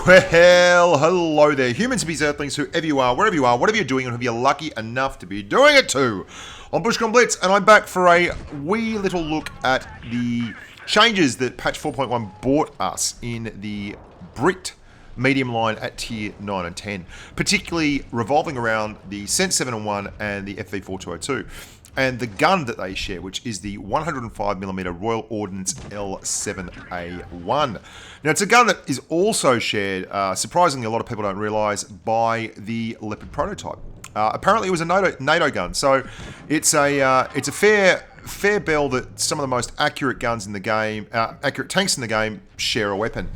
Well, hello there, humans, bees, earthlings, whoever you are, wherever you are, whatever you're doing, and whoever you're lucky enough to be doing it to. I'm Bushka and Blitz, and I'm back for a wee little look at the changes that patch 4.1 brought us in the Brit medium line at tier 9 and 10, particularly revolving around the L7A1 and the FV4202. And the gun that they share, which is the 105mm Royal Ordnance L7A1. Now, it's a gun that is also shared, surprisingly, a lot of people don't realise, by the Leopard prototype. Apparently, it was a NATO gun, so it's a fair bell that some of the most accurate guns in the game, accurate tanks in the game, share a weapon.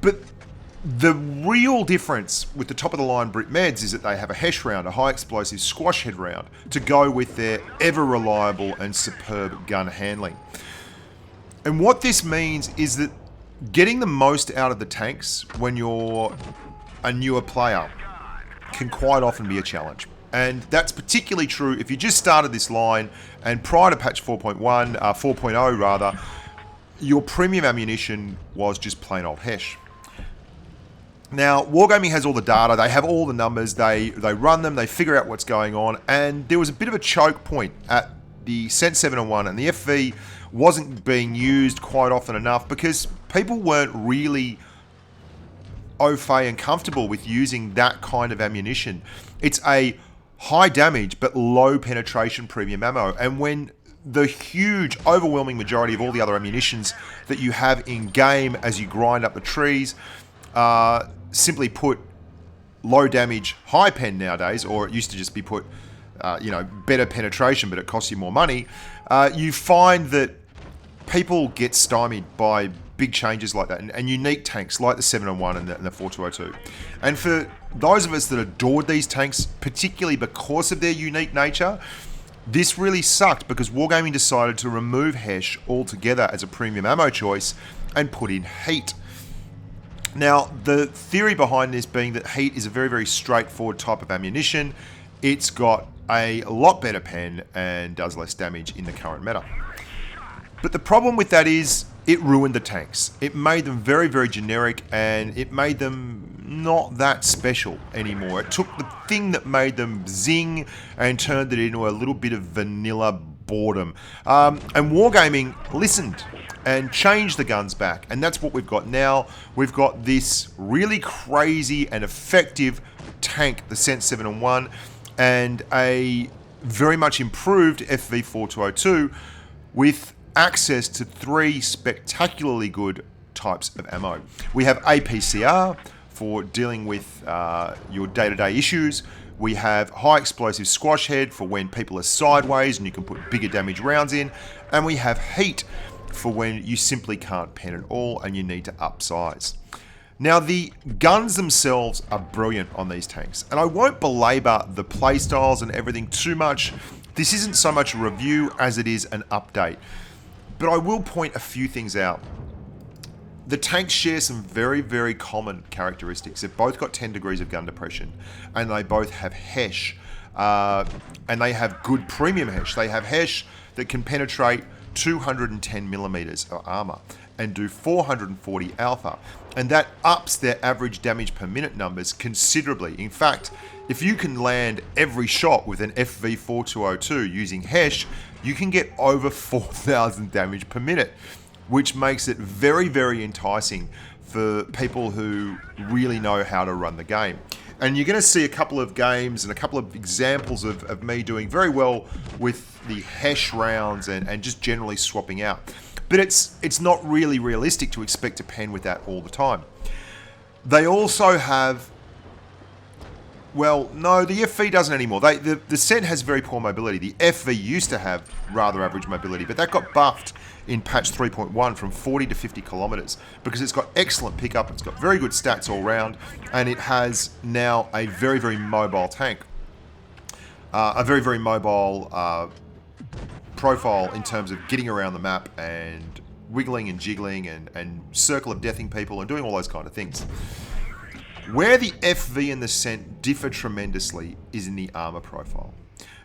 But the real difference with the top-of-the-line Brit meds is that they have a HESH round, a high-explosive squash head round, to go with their ever-reliable and superb gun handling. And what this means is that getting the most out of the tanks when you're a newer player can quite often be a challenge. And that's particularly true if you just started this line and prior to patch 4.0 rather, your premium ammunition was just plain old HESH. Now, Wargaming has all the data, they have all the numbers, they run them, they figure out what's going on, and there was a bit of a choke point at the L7A1, and the FV wasn't being used quite often enough because people weren't really au fait and comfortable with using that kind of ammunition. It's a high damage but low penetration premium ammo, and when the huge, overwhelming majority of all the other ammunitions that you have in game as you grind up the trees, simply put, low damage, high pen nowadays, or it used to just be put, better penetration, but it costs you more money. You find that people get stymied by big changes like that, and unique tanks like the L7A1 and the 4202. And for those of us that adored these tanks, particularly because of their unique nature, this really sucked because Wargaming decided to remove HESH altogether as a premium ammo choice and put in heat. Now, the theory behind this being that heat is a very, very straightforward type of ammunition. It's got a lot better pen and does less damage in the current meta. But the problem with that is it ruined the tanks. It made them very, very generic, and it made them not that special anymore. It took the thing that made them zing and turned it into a little bit of vanilla boredom. And Wargaming listened and changed the guns back, and that's what we've got now. We've got this really crazy and effective tank, the L7A1, and a very much improved FV4202 with access to 3 spectacularly good types of ammo. We have APCR for dealing with your day-to-day issues. We have high explosive squash head for when people are sideways and you can put bigger damage rounds in. And we have heat for when you simply can't pen at all and you need to upsize. Now, the guns themselves are brilliant on these tanks, and I won't belabor the playstyles and everything too much. This isn't so much a review as it is an update, but I will point a few things out. The tanks share some very, very common characteristics. They've both got 10 degrees of gun depression, and they both have HESH, and they have good premium HESH. They have HESH that can penetrate 210mm of armor and do 440 alpha, and that ups their average damage per minute numbers considerably. In fact, if you can land every shot with an FV4202 using HESH, you can get over 4,000 damage per minute, which makes it very, very enticing for people who really know how to run the game. And you're going to see a couple of games and a couple of examples of me doing very well with the HESH rounds and just generally swapping out. But it's not really realistic to expect to pen with that all the time. They also have, well, no, the FV doesn't anymore. The set has very poor mobility. The FV used to have rather average mobility, but that got buffed in patch 3.1 from 40 to 50 kilometers because it's got excellent pickup, it's got very good stats all round, and it has now a very, very mobile tank. A very, very mobile profile in terms of getting around the map and wiggling and jiggling and circle of deathing people and doing all those kind of things. Where the FV and the Cent differ tremendously is in the armor profile.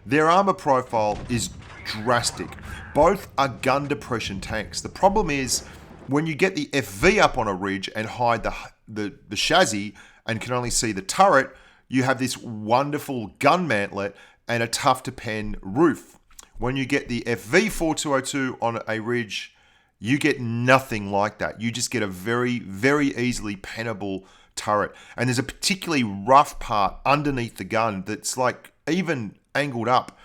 Their armor profile is drastic. Both are gun depression tanks. The problem is When you get the FV up on a ridge and hide the chassis and can only see the turret, you have this wonderful gun mantlet and a tough to pen roof. When you get the FV4202 on a ridge, you get nothing like that. You just get a very, very easily pennable turret. And there's a particularly rough part underneath the gun that's like even angled up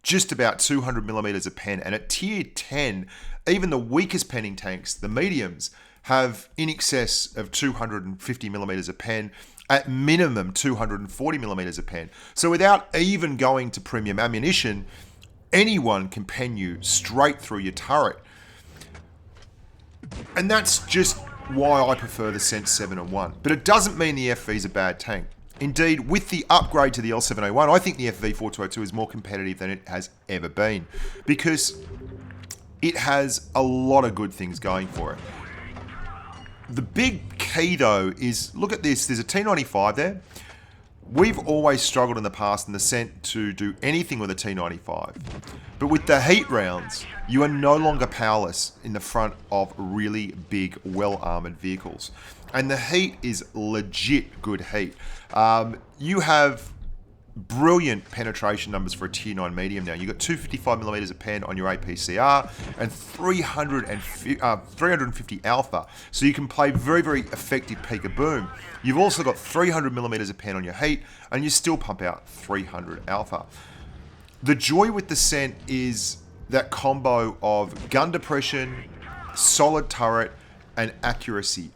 just about 200 millimeters of pen. And at tier 10, even the weakest penning tanks, the mediums, have in excess of 250 millimeters of pen, at minimum 240 millimeters of pen. So without even going to premium ammunition, anyone can pen you straight through your turret. And that's just why I prefer the Sense 7A1. But it doesn't mean the FV is a bad tank. Indeed, with the upgrade to the L7A1, I think the FV4202 is more competitive than it has ever been, because it has a lot of good things going for it. The big key, though, is, look at this. There's a T95 there. We've always struggled in the past in the Scent to do anything with a T95. But with the heat rounds, you are no longer powerless in the front of really big, well-armoured vehicles. And the heat is legit good heat. You have brilliant penetration numbers for a tier 9 medium now. You've got 255 millimeters of pen on your APCR and 350 alpha. So you can play very, very effective peek-a-boom. You've also got 300 millimeters of pen on your heat, and you still pump out 300 alpha. The joy with the Scent is that combo of gun depression, solid turret, and accuracy.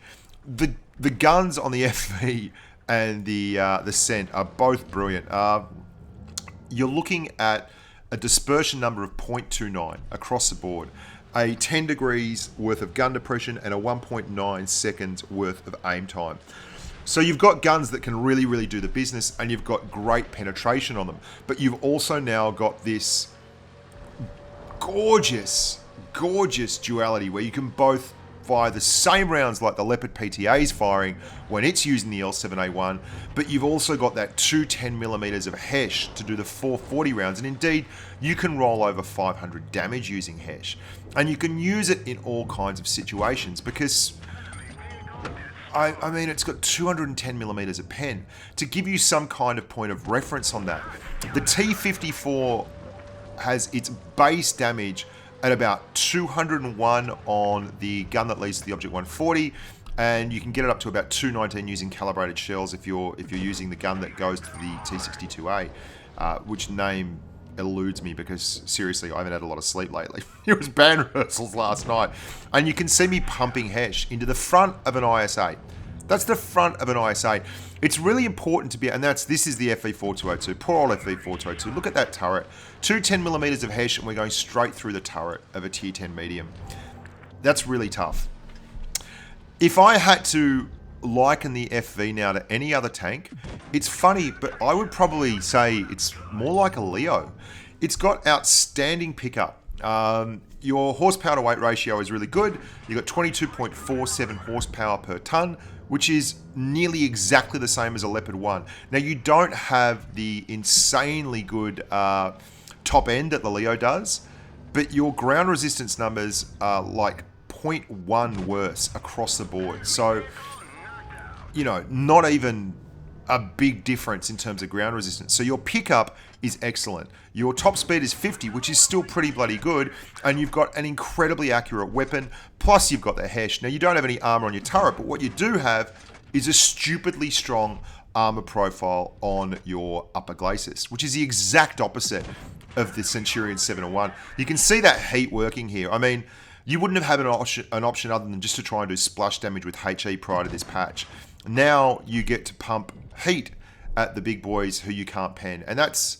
The guns on the FV and the Scent are both brilliant. You're looking at a dispersion number of 0.29 across the board, a 10 degrees worth of gun depression, and a 1.9 seconds worth of aim time. So you've got guns that can really, really do the business, and you've got great penetration on them. But you've also now got this gorgeous, gorgeous duality where you can both fire the same rounds like the Leopard PTA is firing when it's using the L7A1, but you've also got that 210mm of HESH to do the 440 rounds, and indeed you can roll over 500 damage using HESH, and you can use it in all kinds of situations because I mean, it's got 210mm of pen. To give you some kind of point of reference on that, the T54 has its base damage at about 201 on the gun that leads to the Object 140, and you can get it up to about 219 using calibrated shells if you're using the gun that goes to the T62A, which name eludes me because seriously I haven't had a lot of sleep lately. It was band rehearsals last night, and you can see me pumping HESH into the front of an IS-8. That's the front of an IS-8. It's really important to be, and this is the FV4202, poor old FV4202. Look at that turret, 210mm of HESH, and we're going straight through the turret of a tier 10 medium. That's really tough. If I had to liken the FV now to any other tank, it's funny, but I would probably say it's more like a Leo. It's got outstanding pickup. Your horsepower to weight ratio is really good. You've got 22.47 horsepower per ton, which is nearly exactly the same as a Leopard 1. Now, you don't have the insanely good top end that the Leo does, but your ground resistance numbers are like 0.1 worse across the board. So, you know, not even a big difference in terms of ground resistance. So your pickup is excellent. Your top speed is 50, which is still pretty bloody good, and you've got an incredibly accurate weapon, plus you've got the HESH. Now, you don't have any armor on your turret, but what you do have is a stupidly strong armor profile on your upper glacis, which is the exact opposite of the Centurion 701. You can see that heat working here. I mean, you wouldn't have had an option other than just to try and do splash damage with HE prior to this patch. Now you get to pump heat at the big boys who you can't pen, and that's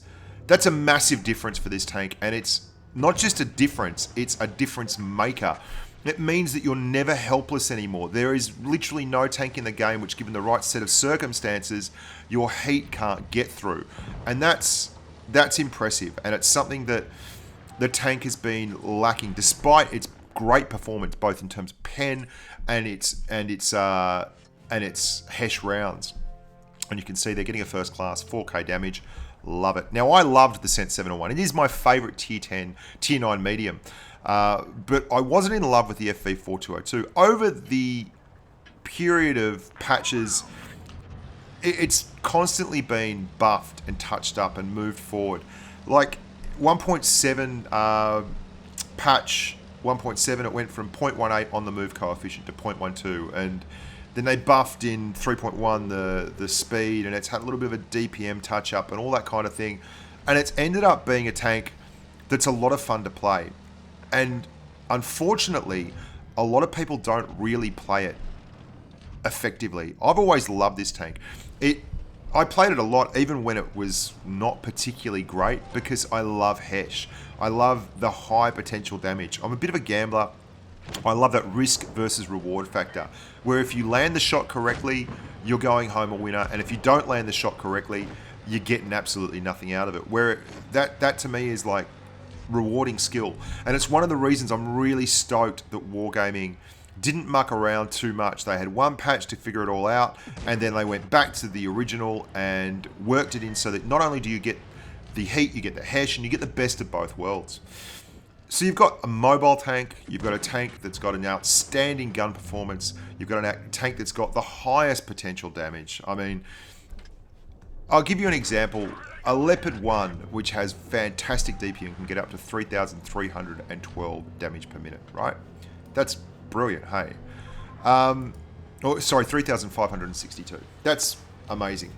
a massive difference for this tank. And it's not just a difference, it's a difference maker. It means that you're never helpless anymore. There is literally no tank in the game which, given the right set of circumstances, your heat can't get through, and that's impressive, and it's something that the tank has been lacking despite its great performance both in terms of pen and its HESH rounds. And you can see they're getting a first class 4K damage. Love it. Now, I loved the Sense 701. It is my favorite tier 10, tier 9 medium. But I wasn't in love with the FV4202. Over the period of patches, it's constantly been buffed and touched up and moved forward. Like 1.7 patch 1.7, it went from 0.18 on the move coefficient to 0.12, and then they buffed in 3.1 the speed, and it's had a little bit of a DPM touch up and all that kind of thing, and it's ended up being a tank that's a lot of fun to play. And unfortunately, a lot of people don't really play it effectively. I've always loved this tank. I played it a lot, even when it was not particularly great, because I love HESH. I love the high potential damage. I'm a bit of a gambler. I love that risk versus reward factor, where if you land the shot correctly, you're going home a winner, and if you don't land the shot correctly, you're getting absolutely nothing out of it. Where that to me is like rewarding skill, and it's one of the reasons I'm really stoked that Wargaming didn't muck around too much. They had one patch to figure it all out, and then they went back to the original and worked it in so that not only do you get the heat, you get the HESH, and you get the best of both worlds. So you've got a mobile tank, you've got a tank that's got an outstanding gun performance, you've got a tank that's got the highest potential damage. I mean, I'll give you an example. A Leopard 1, which has fantastic DPM, can get up to 3,312 damage per minute, right? That's brilliant, hey. 3,562. That's amazing.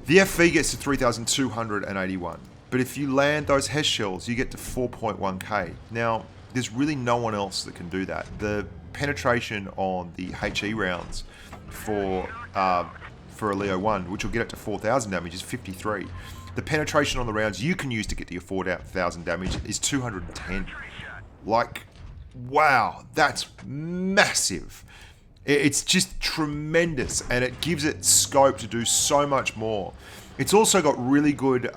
The FV gets to 3,281. But if you land those HESH shells, you get to 4.1k. Now, there's really no one else that can do that. The penetration on the HE rounds for a Leo 1, which will get up to 4,000 damage, is 53. The penetration on the rounds you can use to get to your 4,000 damage is 210. Like, wow, that's massive. It's just tremendous, and it gives it scope to do so much more. It's also got really good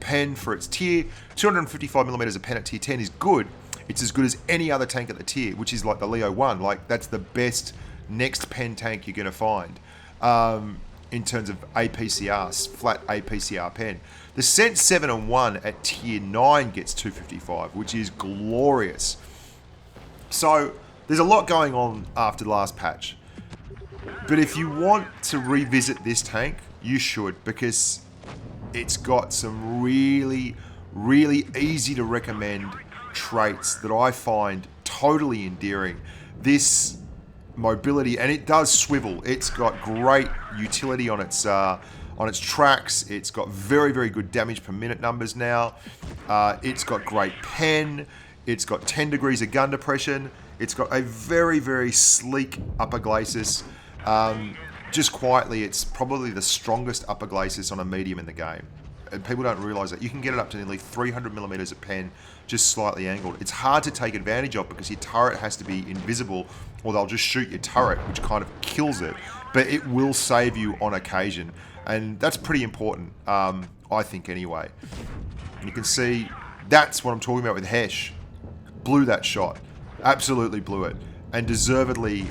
pen for its tier. 255mm of pen at tier 10 is good. It's as good as any other tank at the tier, which is like the Leo 1. Like, that's the best next pen tank you're going to find in terms of APCR, flat APCR pen. The Cent 7A1 at tier 9 gets 255, which is glorious. So there's a lot going on after the last patch. But if you want to revisit this tank, you should, because it's got some really, really easy to recommend traits that I find totally endearing. This mobility, and it does swivel. It's got great utility on its tracks. It's got very, very good damage per minute numbers now. It's got great pen. It's got 10 degrees of gun depression. It's got a very, very sleek upper glacis. Just quietly, it's probably the strongest upper glacis on a medium in the game. And people don't realise that. You can get it up to nearly 300mm of pen, just slightly angled. It's hard to take advantage of because your turret has to be invisible, or they'll just shoot your turret, which kind of kills it. But it will save you on occasion. And that's pretty important, I think, anyway. And you can see, that's what I'm talking about with HESH. Blew that shot. Absolutely blew it. And deservedly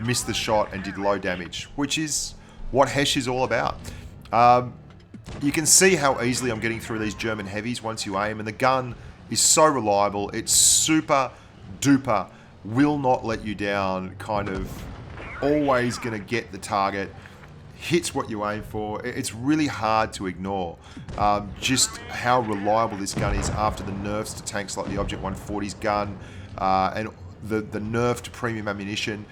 missed the shot and did low damage, which is what HESH is all about. You can see how easily I'm getting through these German heavies once you aim, and the gun is so reliable. It's super duper, will not let you down, kind of always going to get the target, hits what you aim for. It's really hard to ignore just how reliable this gun is after the nerfs to tanks like the Object 140's gun and the nerf to premium ammunition.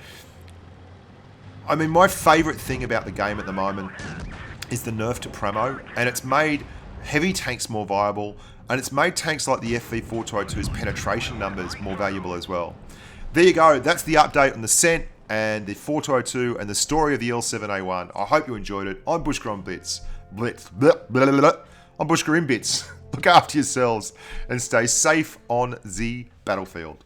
I mean, my favourite thing about the game at the moment is the nerf to Pramo, and it's made heavy tanks more viable, and it's made tanks like the FV4202's penetration numbers more valuable as well. There you go, that's the update on the Cent and the 4202 and the story of the L7A1. I hope you enjoyed it. I'm Bushka on Blitz. I'm Bushka in Bits. Look after yourselves and stay safe on the battlefield.